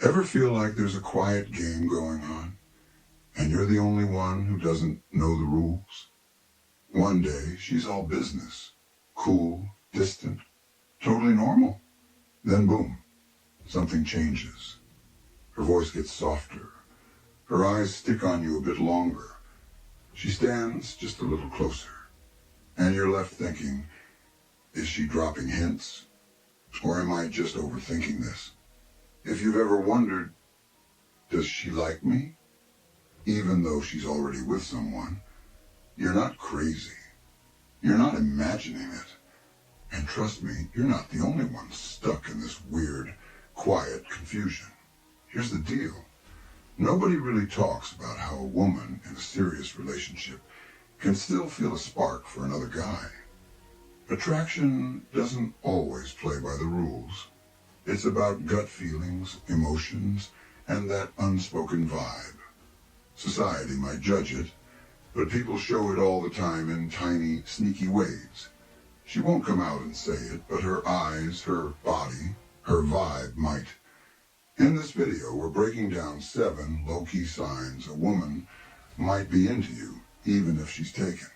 Ever feel like there's a quiet game going on, and you're the only one who doesn't know the rules? One day, she's all business, cool, distant, totally normal. Then boom, something changes. Her voice gets softer. Her eyes stick on you a bit longer. She stands just a little closer, and you're left thinking, is she dropping hints? Or am I just overthinking this? If you've ever wondered, does she like me? Even though she's already with someone, you're not crazy. You're not imagining it. And trust me, you're not the only one stuck in this weird, quiet confusion. Here's the deal. Nobody really talks about how a woman in a serious relationship can still feel a spark for another guy. Attraction doesn't always play by the rules. It's about gut feelings, emotions, and that unspoken vibe. Society might judge it, but people show it all the time in tiny, sneaky ways. She won't come out and say it, but her eyes, her body, her vibe might. In this video, we're breaking down 7 low-key signs a woman might be into you, even if she's taken.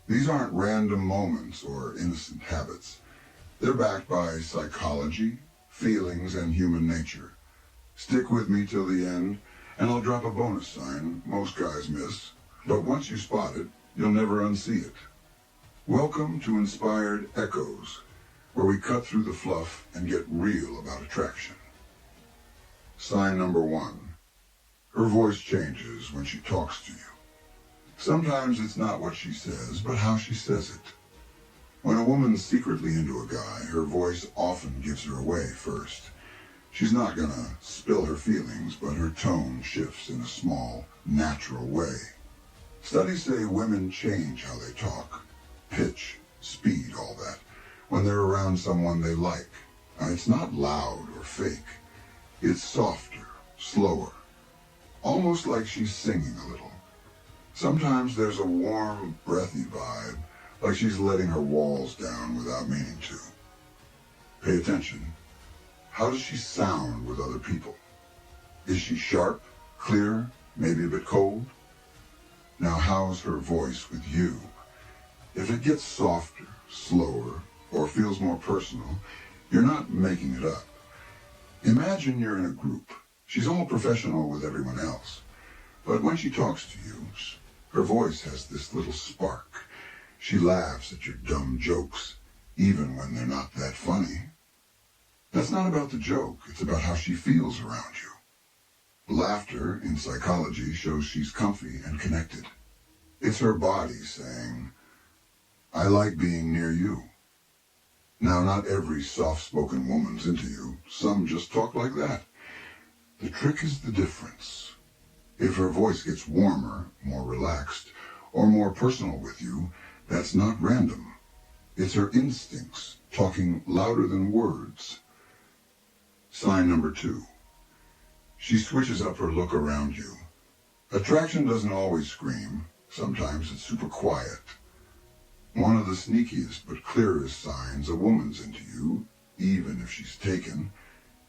These aren't random moments or innocent habits. They're backed by psychology, feelings, and human nature. Stick with me till the end, and I'll drop a bonus sign most guys miss, but once you spot it, you'll never unsee it. Welcome to Inspired Echoes, where we cut through the fluff and get real about attraction. Sign number 1. Her voice changes when she talks to you. Sometimes it's not what she says, but how she says it. When a woman's secretly into a guy, her voice often gives her away first. She's not gonna spill her feelings, but her tone shifts in a small, natural way. Studies say women change how they talk. Pitch, speed, all that, when they're around someone they like. And it's not loud or fake. It's softer, slower, almost like she's singing a little. Sometimes there's a warm, breathy vibe, like she's letting her walls down without meaning to. Pay attention. How does she sound with other people? Is she sharp, clear, maybe a bit cold? Now how's her voice with you? If it gets softer, slower, or feels more personal, you're not making it up. Imagine you're in a group. She's all professional with everyone else. But when she talks to you, her voice has this little spark. She laughs at your dumb jokes, even when they're not that funny. That's not about the joke, it's about how she feels around you. Laughter, in psychology, shows she's comfy and connected. It's her body saying, I like being near you. Now, not every soft-spoken woman's into you. Some just talk like that. The trick is the difference. If her voice gets warmer, more relaxed, or more personal with you, that's not random. It's her instincts talking louder than words. Sign number 2. She switches up her look around you. Attraction doesn't always scream. Sometimes it's super quiet. One of the sneakiest but clearest signs a woman's into you, even if she's taken,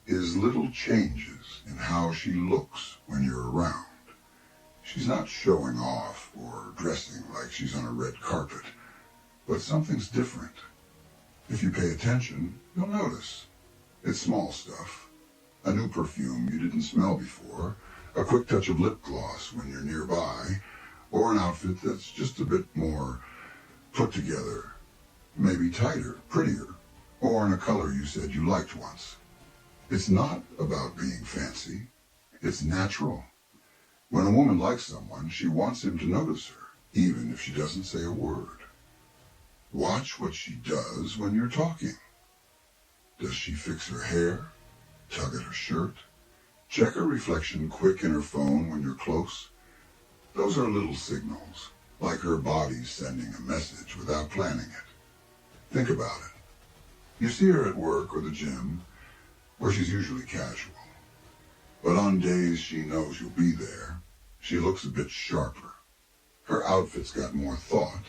is little changes in how she looks when you're around. She's not showing off or dressing like she's on a red carpet, but something's different. If you pay attention, you'll notice. It's small stuff. A new perfume you didn't smell before, a quick touch of lip gloss when you're nearby, or an outfit that's just a bit more put together, maybe tighter, prettier, or in a color you said you liked once. It's not about being fancy. It's natural. When a woman likes someone, she wants him to notice her, even if she doesn't say a word. Watch what she does when you're talking. Does she fix her hair? Tug at her shirt? Check her reflection quick in her phone when you're close? Those are little signals, like her body's sending a message without planning it. Think about it. You see her at work or the gym, where she's usually casual. But on days she knows you'll be there, she looks a bit sharper. Her outfit's got more thought.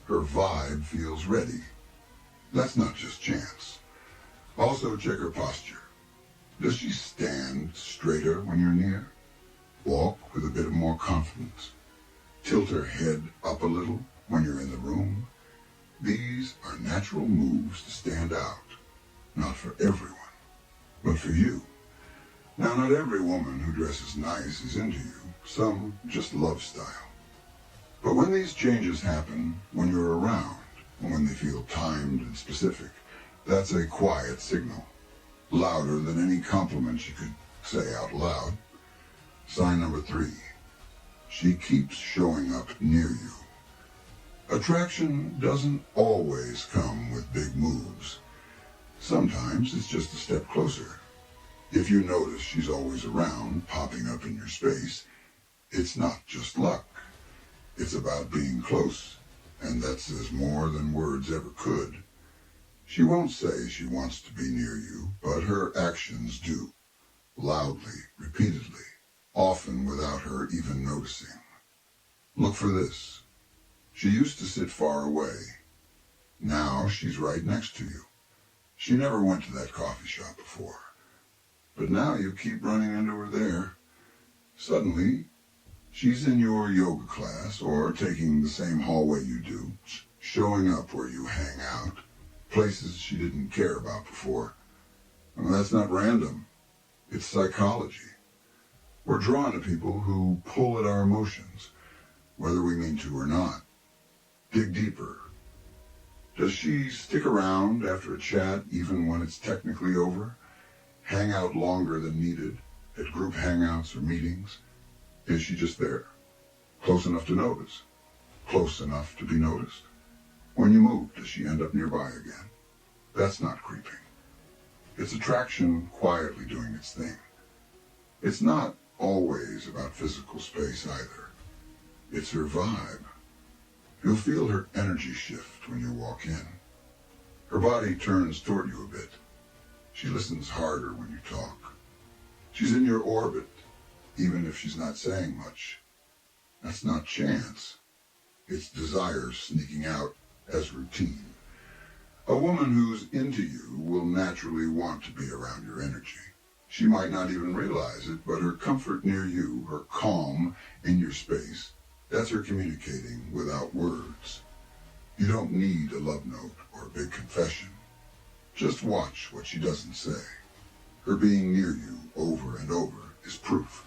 Her vibe feels ready. That's not just chance. Also check her posture. Does she stand straight straighter when you're near. Walk with a bit more confidence. Tilt her head up a little when you're in the room. These are natural moves to stand out, not for everyone, but for you. Now, not every woman who dresses nice is into you. Some just love style. But when these changes happen, when you're around, and when they feel timed and specific, that's a quiet signal, louder than any compliment you could say out loud. Sign number 3. She keeps showing up near you. Attraction doesn't always come with big moves. Sometimes it's just a step closer. If you notice she's always around, popping up in your space, it's not just luck. It's about being close, and that says more than words ever could. She won't say she wants to be near you, but her actions do, loudly, repeatedly, often without her even noticing. Look for this. She used to sit far away. Now she's right next to you. She never went to that coffee shop before, but now you keep running into her there. Suddenly, she's in your yoga class or taking the same hallway you do, showing up where you hang out, places she didn't care about before. Well, that's not random. It's psychology. We're drawn to people who pull at our emotions, whether we mean to or not. Dig deeper. Does she stick around after a chat even when it's technically over? Hang out longer than needed at group hangouts or meetings? Is she just there? Close enough to notice? Close enough to be noticed? When you move, does she end up nearby again? That's not creeping. It's attraction quietly doing its thing. It's not always about physical space either. It's her vibe. You'll feel her energy shift when you walk in. Her body turns toward you a bit. She listens harder when you talk. She's in your orbit, even if she's not saying much. That's not chance. It's desire sneaking out as routine. A woman who's into you will naturally want to be around your energy. She might not even realize it, but her comfort near you, her calm in your space, that's her communicating without words. You don't need a love note or a big confession. Just watch what she doesn't say. Her being near you over and over is proof.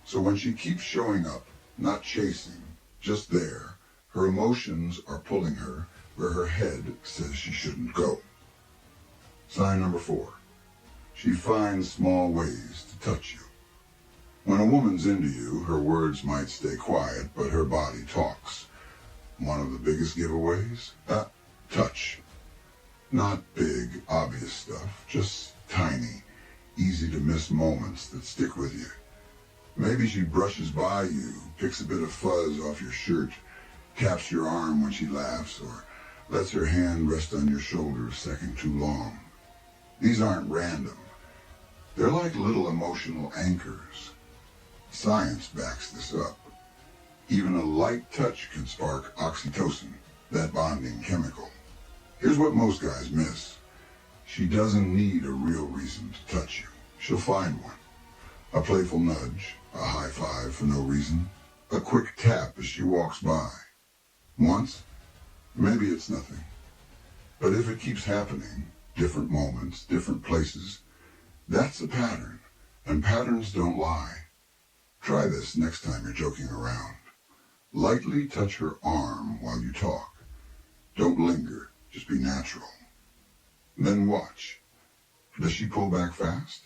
So when she keeps showing up, not chasing, just there, her emotions are pulling her where her head says she shouldn't go. Sign number 4. She finds small ways to touch you. When a woman's into you, her words might stay quiet, but her body talks. One of the biggest giveaways? Touch. Not big, obvious stuff, just tiny, easy-to-miss moments that stick with you. Maybe she brushes by you, picks a bit of fuzz off your shirt, taps your arm when she laughs, or lets her hand rest on your shoulder a second too long. These aren't random. They're like little emotional anchors. Science backs this up. Even a light touch can spark oxytocin, that bonding chemical. Here's what most guys miss. She doesn't need a real reason to touch you. She'll find one. A playful nudge, a high five for no reason, a quick tap as she walks by. Once, maybe it's nothing. But if it keeps happening, different moments, different places, that's a pattern, and patterns don't lie. Try this next time you're joking around. Lightly touch her arm while you talk. Don't linger, just be natural. Then watch. Does she pull back fast?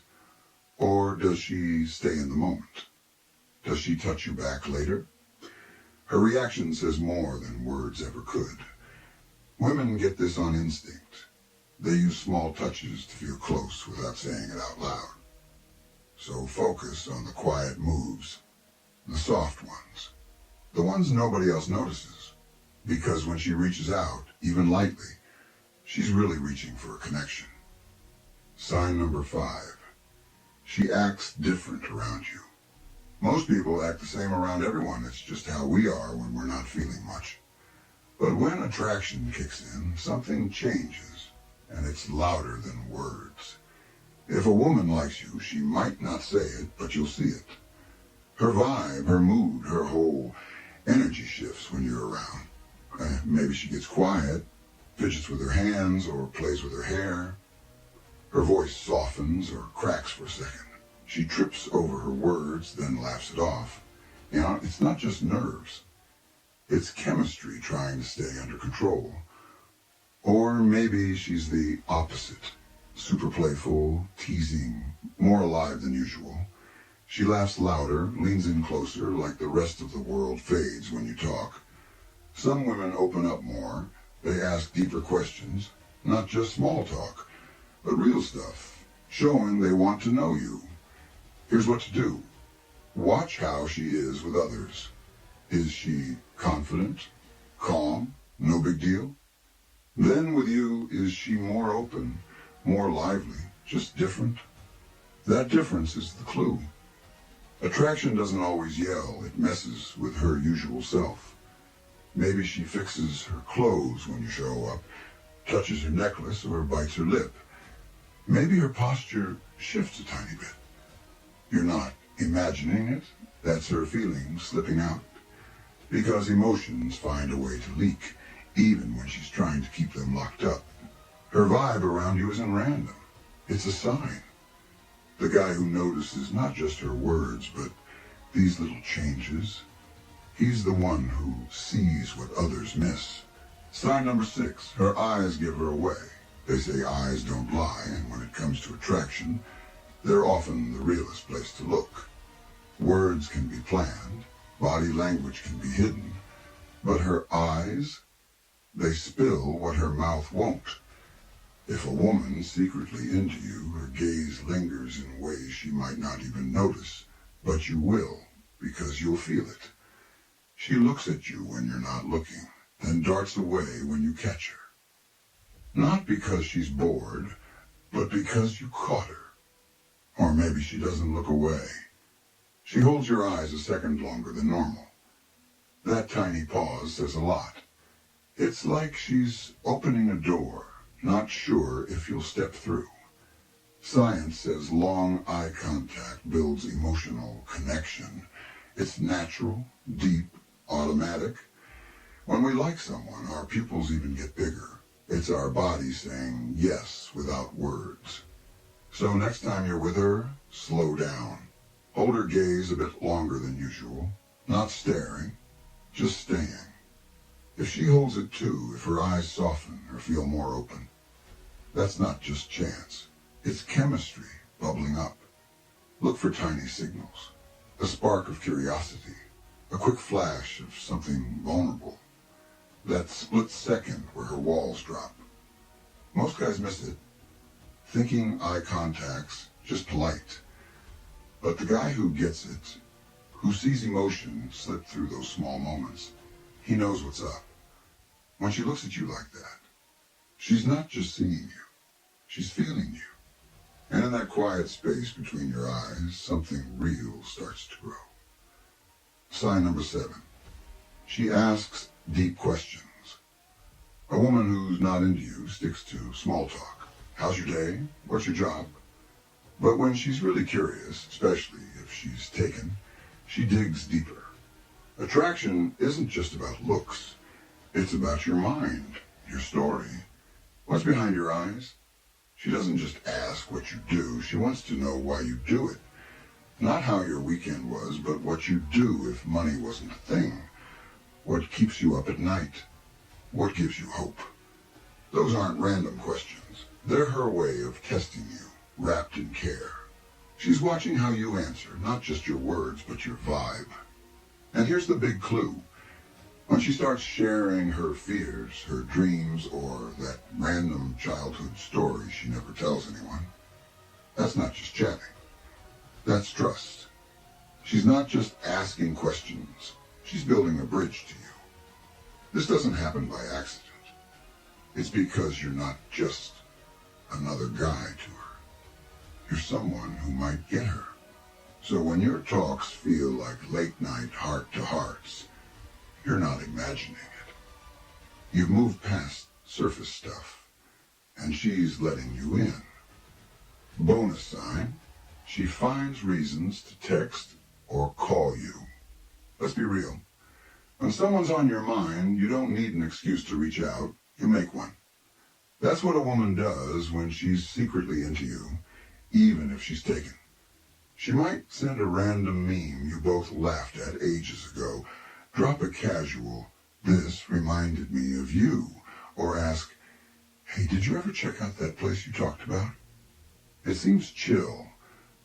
Or does she stay in the moment? Does she touch you back later? Her reaction says more than words ever could. Women get this on instinct. They use small touches to feel close without saying it out loud. So focus on the quiet moves, the soft ones, the ones nobody else notices. Because when she reaches out, even lightly, she's really reaching for a connection. Sign number 5. She acts different around you. Most people act the same around everyone. It's just how we are when we're not feeling much. But when attraction kicks in, something changes, and it's louder than words. If a woman likes you, she might not say it, but you'll see it. Her vibe, her mood, her whole energy shifts when you're around. Maybe she gets quiet, fidgets with her hands, or plays with her hair. Her voice softens or cracks for a second. She trips over her words, then laughs it off. It's not just nerves. It's chemistry trying to stay under control. Or maybe she's the opposite. Super playful, teasing, more alive than usual. She laughs louder, leans in closer, like the rest of the world fades when you talk. Some women open up more. They ask deeper questions, not just small talk, but real stuff, showing they want to know you. Here's what to do. Watch how she is with others. Is she confident, calm, no big deal? Then with you, is she more open, more lively, just different? That difference is the clue. Attraction doesn't always yell. It messes with her usual self. Maybe she fixes her clothes when you show up, touches her necklace, or bites her lip. Maybe her posture shifts a tiny bit. You're not imagining it. That's her feelings slipping out. Because emotions find a way to leak, even when she's trying to keep them locked up. Her vibe around you isn't random. It's a sign. The guy who notices not just her words, but these little changes, he's the one who sees what others miss. Sign number 6, her eyes give her away. They say eyes don't lie, and when it comes to attraction, they're often the realest place to look. Words can be planned, body language can be hidden, but her eyes, they spill what her mouth won't. If a woman's secretly into you, her gaze lingers in ways she might not even notice, but you will, because you'll feel it. She looks at you when you're not looking, then darts away when you catch her. Not because she's bored, but because you caught her. Or maybe she doesn't look away. She holds your eyes a second longer than normal. That tiny pause says a lot. It's like she's opening a door, not sure if you'll step through. Science says long eye contact builds emotional connection. It's natural, deep, automatic. When we like someone, our pupils even get bigger. It's our body saying yes without words. So next time you're with her, slow down. Hold her gaze a bit longer than usual. Not staring, just staying. If she holds it too, if her eyes soften or feel more open, that's not just chance. It's chemistry bubbling up. Look for tiny signals. A spark of curiosity. A quick flash of something vulnerable. That split second where her walls drop. Most guys miss it. Thinking eye contact's just polite. But the guy who gets it, who sees emotion slip through those small moments, he knows what's up. When she looks at you like that, she's not just seeing you. She's feeling you. And in that quiet space between your eyes, something real starts to grow. Sign number 7. She asks deep questions. A woman who's not into you sticks to small talk. How's your day? What's your job? But when she's really curious, especially if she's taken, she digs deeper. Attraction isn't just about looks. It's about your mind, your story. What's behind your eyes? She doesn't just ask what you do. She wants to know why you do it. Not how your weekend was, but what you do if money wasn't a thing. What keeps you up at night? What gives you hope? Those aren't random questions. They're her way of testing you, wrapped in care. She's watching how you answer, not just your words, but your vibe. And here's the big clue. When she starts sharing her fears, her dreams, or that random childhood story she never tells anyone, that's not just chatting. That's trust. She's not just asking questions. She's building a bridge to you. This doesn't happen by accident. It's because you're not just another guy to her. You're someone who might get her. So when your talks feel like late-night heart-to-hearts, you're not imagining it. You've moved past surface stuff, and she's letting you in. Bonus sign, she finds reasons to text or call you. Let's be real. When someone's on your mind, you don't need an excuse to reach out. You make one. That's what a woman does when she's secretly into you, even if she's taken. She might send a random meme you both laughed at ages ago, drop a casual, "This reminded me of you," or ask, "Hey, did you ever check out that place you talked about?" It seems chill,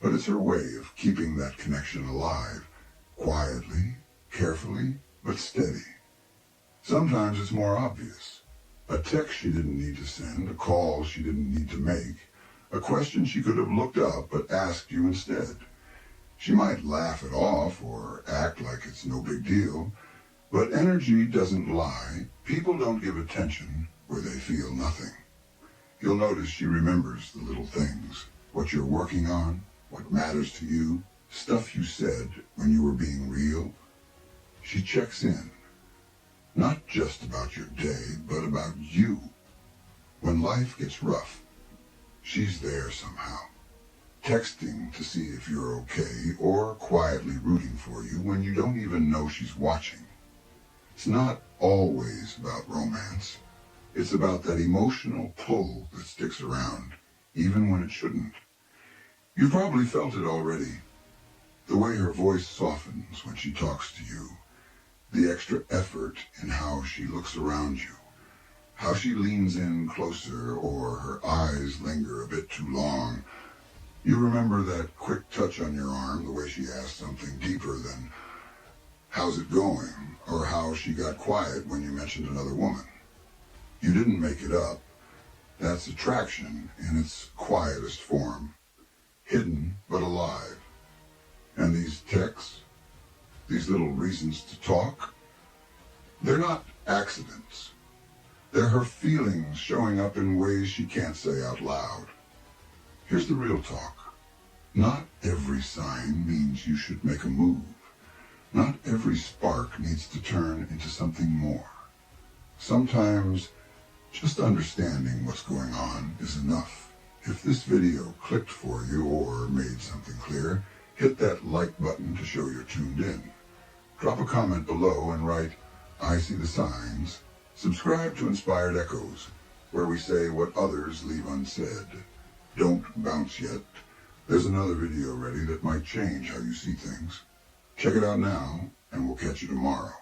but it's her way of keeping that connection alive, quietly, carefully, but steady. Sometimes it's more obvious. A text she didn't need to send, a call she didn't need to make, a question she could have looked up but asked you instead. She might laugh it off or act like it's no big deal, but energy doesn't lie. People don't give attention where they feel nothing. You'll notice she remembers the little things, what you're working on, what matters to you, stuff you said when you were being real. She checks in, not just about your day, but about you. When life gets rough, she's there somehow, texting to see if you're okay or quietly rooting for you when you don't even know she's watching. It's not always about romance. It's about that emotional pull that sticks around, even when it shouldn't. You've probably felt it already. The way her voice softens when she talks to you, the extra effort in how she looks around you, how she leans in closer or her eyes linger a bit too long. You remember that quick touch on your arm, the way she asked something deeper than, "How's it going?" or how she got quiet when you mentioned another woman. You didn't make it up. That's attraction in its quietest form, hidden but alive. And these texts, these little reasons to talk, they're not accidents. They're her feelings showing up in ways she can't say out loud. Here's the real talk. Not every sign means you should make a move. Not every spark needs to turn into something more. Sometimes just understanding what's going on is enough. If this video clicked for you or made something clear, hit that like button to show you're tuned in. Drop a comment below and write, "I see the signs." Subscribe to Inspired Echoes, where we say what others leave unsaid. Don't bounce yet. There's another video ready that might change how you see things. Check it out now, and we'll catch you tomorrow.